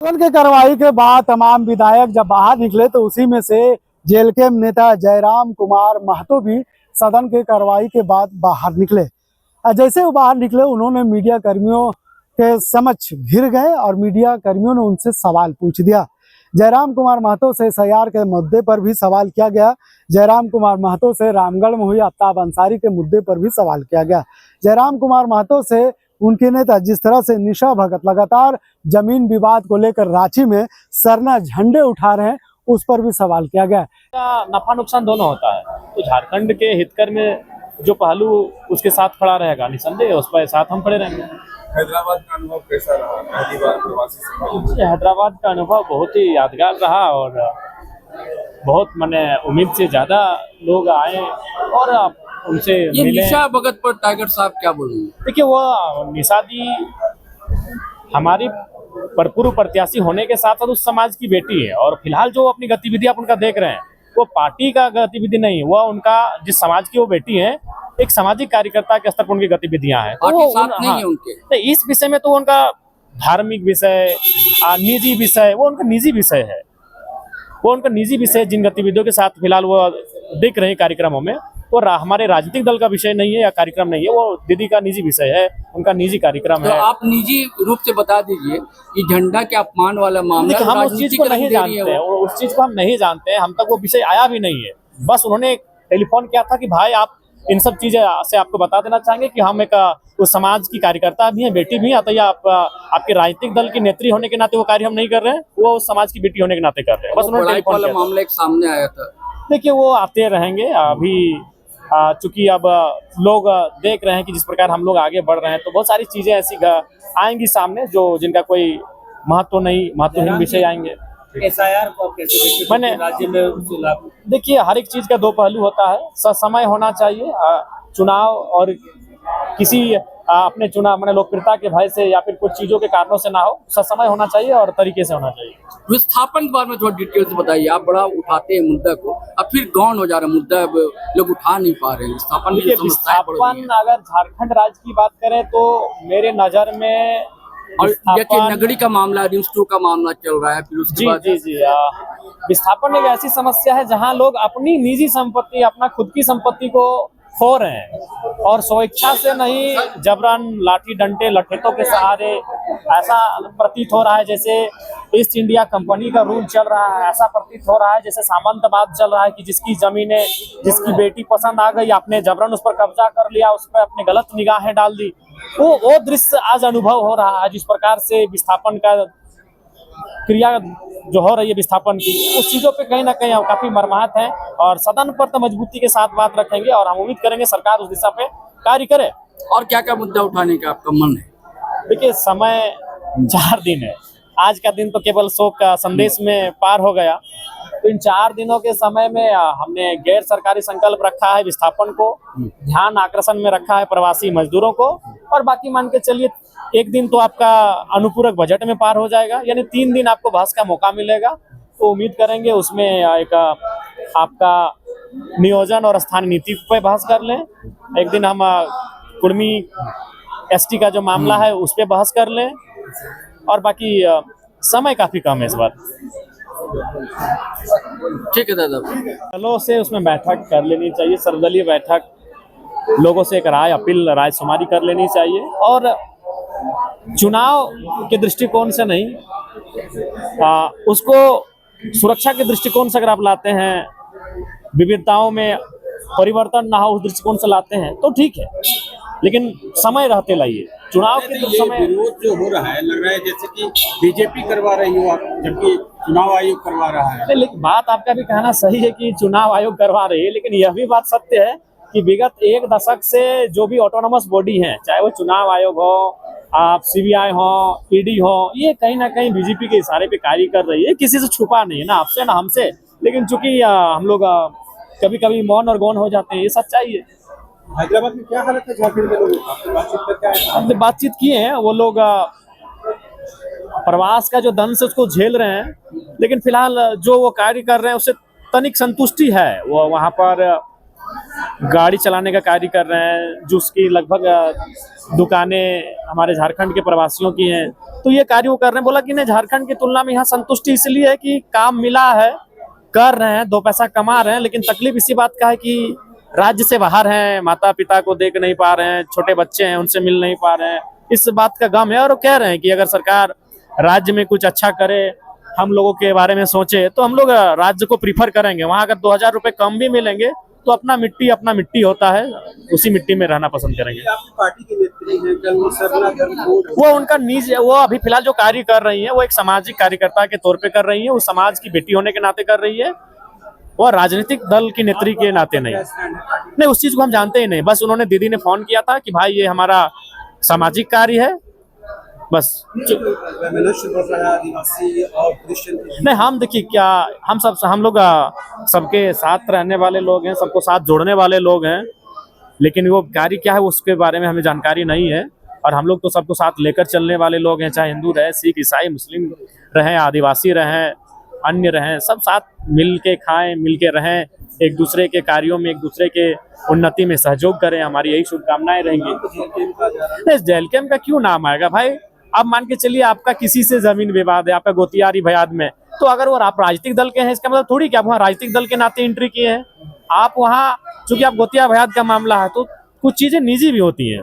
सदन की कार्रवाई के बाद तमाम विधायक जब बाहर निकले तो उसी में से जेल के नेता जयराम कुमार महतो भी सदन की कार्रवाई के बाद बाहर निकले। जैसे वो बाहर निकले उन्होंने मीडिया कर्मियों के समक्ष घिर गए और मीडिया कर्मियों ने उनसे सवाल पूछ दिया। जयराम कुमार महतो से एसआईआर के मुद्दे पर भी सवाल किया गया। जयराम कुमार महतो से रामगढ़ में हुई आफ्ताब अंसारी के मुद्दे पर भी सवाल किया गया। जयराम कुमार महतो से उनके नेता जिस तरह से निशा भगत लगातार जमीन विवाद को लेकर रांची में सरना झंडे उठा रहे हैं, उस पर भी सवाल किया गया। नफा नुकसान दोनों होता है, तो झारखंड के हितकर में जो पहलू उसके साथ खड़ा रहेगा, निसंदेह उस पर साथ हम खड़े रहेंगे। हैदराबाद का अनुभव कैसा रहा? पहली बार प्रवासी संबंध। हैदराबाद का अनुभव बहुत ही यादगार रहा और बहुत मैंने उम्मीद से ज्यादा लोग आए और उनसे ये मिले। निशा भगत पर टाइगर साहब क्या बोलेंगे? देखिए, वो निशा दी हमारी पूर्व प्रत्याशी होने के साथ साथ उस समाज की बेटी है और फिलहाल जो अपनी गतिविधि आप उनका देख रहे हैं वो पार्टी का गतिविधि नहीं, वह उनका जिस समाज की वो बेटी है एक सामाजिक कार्यकर्ता के स्तर पर उनकी गतिविधियां हैं। पार्टी साथ नहीं है उनके। तो इस विषय में तो उनका धार्मिक विषय, निजी विषय, वो उनका निजी विषय है। वो उनका निजी विषय जिन गतिविधियों के साथ फिलहाल वो दिख रहे हैं कार्यक्रमों में, वो हमारे राजनीतिक दल का विषय नहीं है या कार्यक्रम नहीं है, वो दीदी का निजी विषय है, उनका निजी कार्यक्रम तो है। आप निजी रूप से बता दीजिए कि झंडा के अपमान वाला मामला हम उस चीज को नहीं जानते हैं, उस चीज को हम नहीं जानते हैं, हम तक वो विषय आया भी नहीं है। बस उन्होंने टेलीफोन किया था कि भाई आप इन सब चीजें से आपको बता देना चाहेंगे कि हम एक उस समाज की कार्यकर्ता भी हैं, बेटी भी हैं, तो या आपके राजनीतिक दल की नेत्री होने के नाते वो कार्य हम नहीं कर रहे हैं, वो उस समाज की बेटी होने के नाते कर रहे हैं। बस उन्होंने टेलीफोन किया। मामला एक सामने आया था। देखिए, वो आते रहेंगे। अभी चूंकि अब लोग देख रहे हैं कि जिस प्रकार हम लोग आगे बढ़ रहे हैं, तो बहुत सारी चीजें ऐसी आएंगी सामने जो जिनका कोई महत्वहीन विषय आएंगे। एसआईआर को कैसे मैंने राज्य में देखिए, हर एक चीज का दो पहलू होता है। समय होना चाहिए चुनाव और किसी अपने चुनाव मैंने लोकप्रियता के भय से या फिर कुछ चीजों के कारणों से ना हो, समय होना चाहिए और तरीके से होना चाहिए। विस्थापन के बारे में थोड़ा डिटेल से बताइए। आप बड़ा उठाते हैं मुद्दा को, अब फिर गौन हो जा रहा है मुद्दा, अब लोग उठा नहीं पा रहे हैं विस्थापन। अगर झारखंड राज्य की बात करें तो मेरे नजर में और देखिए नगरी का मामला, रिम्स 2 का मामला चल रहा है, फिर उसके बाद जी विस्थापन एक ऐसी समस्या है जहां लोग अपनी निजी संपत्ति, अपना खुद की संपत्ति को खो रहे हैं और स्वेच्छा से नहीं, जबरन लाठी डंडे लठेतों के सहारे। ऐसा प्रतीत हो रहा है जैसे ईस्ट इंडिया कंपनी का रूल चल रहा है, ऐसा प्रतीत हो रहा है जैसे सामंतवाद चल रहा है कि जिसकी जमीनें, जिसकी बेटी पसंद आ गई, आपने जबरन उस पर कब्जा कर लिया, उस पर अपने गलत निगाहें डाल दी। वो दृश्य आज अनुभव हो रहा है। जिस प्रकार से विस्थापन का क्रिया जो हो रही है विस्थापन की, उस चीजों पे कहीं ना कहीं हम काफी मर्माहत हैं और सदन पर तो मजबूती के साथ बात रखेंगे और हम उम्मीद करेंगे सरकार उस दिशा पे कार्य करे। और क्या क्या मुद्दा उठाने का आपका मन है? देखिए, समय 4 दिन है। आज का दिन तो केवल शोक का संदेश में पार हो गया, तो इन 4 दिनों के समय में हमने गैर सरकारी संकल्प रखा है विस्थापन को, ध्यान आकर्षण में रखा है प्रवासी मजदूरों को, और बाकी मान के चलिए एक दिन तो आपका अनुपूरक बजट में पार हो जाएगा, यानी 3 दिन आपको बहस का मौका मिलेगा। तो उम्मीद करेंगे उसमें एक आपका नियोजन और स्थानीय नीति पे बहस कर लें। एक दिन हम कुर्मी एसटी का जो मामला है उस पे बहस कर लें, और बाकी समय काफी कम है इस बार। ठीक है दादा, दलों से उसमें बैठक कर लेनी चाहिए, सर्वदलीय बैठक, लोगों से एक राय शुमारी कर लेनी चाहिए और चुनाव के दृष्टिकोण से नहीं, उसको सुरक्षा के दृष्टिकोण से अगर आप लाते हैं, विविधताओं में परिवर्तन ना हो उस दृष्टिकोण से लाते हैं तो ठीक है, लेकिन समय रहते लाइए। चुनाव के समय विरोध जो हो रहा है, लग रहा है जैसे कि बीजेपी करवा रही हो, जबकि चुनाव आयोग करवा रहा है। लेकिन बात आपका भी कहना सही है कि चुनाव आयोग करवा रही है, लेकिन यह भी बात सत्य है कि विगत 1 दशक से जो भी ऑटोनोमस बॉडी हैं, चाहे वो चुनाव आयोग हो, आप सीबीआई हो, ईडी हो, ये कहीं ना कहीं बीजेपी के इशारे पे कार्य कर रही है। किसी से छुपा नहीं है, ना आपसे ना हमसे, लेकिन चूंकि हम लोग कभी कभी मौन और गौन हो जाते हैं, ये सच्चाई है। हैदराबाद में क्या हालत है झारखंड के लोगों की? बातचीत करके आए हैं? हमने बातचीत किए हैं, वो लोग प्रवास का जो दंश उसको झेल रहे हैं, लेकिन फिलहाल जो वो कार्य कर रहे हैं उससे तनिक संतुष्टि है। वो वहाँ पर गाड़ी चलाने का कार्य कर रहे हैं, जिसकी लगभग दुकानें हमारे झारखंड के प्रवासियों की हैं। तो ये कार्य वो कर रहे हैं। बोला कि नहीं, झारखंड की तुलना में यहाँ संतुष्टि इसलिए है कि काम मिला है, कर रहे हैं, 2 पैसा कमा रहे हैं। लेकिन तकलीफ इसी बात का है कि राज्य से बाहर हैं, माता पिता को देख नहीं पा रहे हैं, छोटे बच्चे हैं उनसे मिल नहीं पा रहे हैं, इस बात का गम है। और वो कह रहे हैं कि अगर सरकार राज्य में कुछ अच्छा करे, हम लोगों के बारे में सोचे, तो हम लोग राज्य को प्रीफर करेंगे। वहाँ अगर 2000 रुपये कम भी मिलेंगे तो अपना मिट्टी होता है, उसी मिट्टी में रहना पसंद करेंगे। आपकी पार्टी के नेत्री हैं, कल सरला धर्मकोड वो उनका निज, वो अभी फिलहाल जो कार्य कर रही है वो एक सामाजिक कार्यकर्ता के तौर पे कर रही है, वो समाज की बेटी होने के नाते कर रही है, वो राजनीतिक दल की नेत्री के नाते नहीं। उस चीज को हम जानते ही नहीं। बस उन्होंने, दीदी ने फोन किया था कि भाई ये हमारा सामाजिक कार्य है, बस। आदिवासी और क्रिश्चियन नहीं, हम देखिए क्या, हम लोग सबके साथ रहने वाले लोग हैं, सबको साथ जोड़ने वाले लोग हैं, लेकिन वो कार्य क्या है उसके बारे में हमें जानकारी नहीं है। और हम लोग तो सबको साथ लेकर चलने वाले लोग हैं, चाहे हिंदू रहे, सिख, ईसाई, मुस्लिम रहें, आदिवासी रहें, अन्य रहें, सब साथ मिल के खाएं, मिल के रहें, एक दूसरे के कार्यों में, एक दूसरे के उन्नति में सहयोग करें। हमारी यही शुभकामनाएं रहेंगी। नहीं, जेल कैंप का क्यों नाम आएगा भाई? अब मान के चलिए आपका किसी से जमीन विवाद है, आपका गोतियारी भयाद में, तो अगर वो आप राजनीतिक दल के हैं, इसका मतलब थोड़ी कि आप वहाँ राजनीतिक दल के नाते एंट्री किए हैं। आप वहाँ, चूंकि आप गोतिया भयाद का मामला है, तो कुछ चीजें निजी भी होती हैं।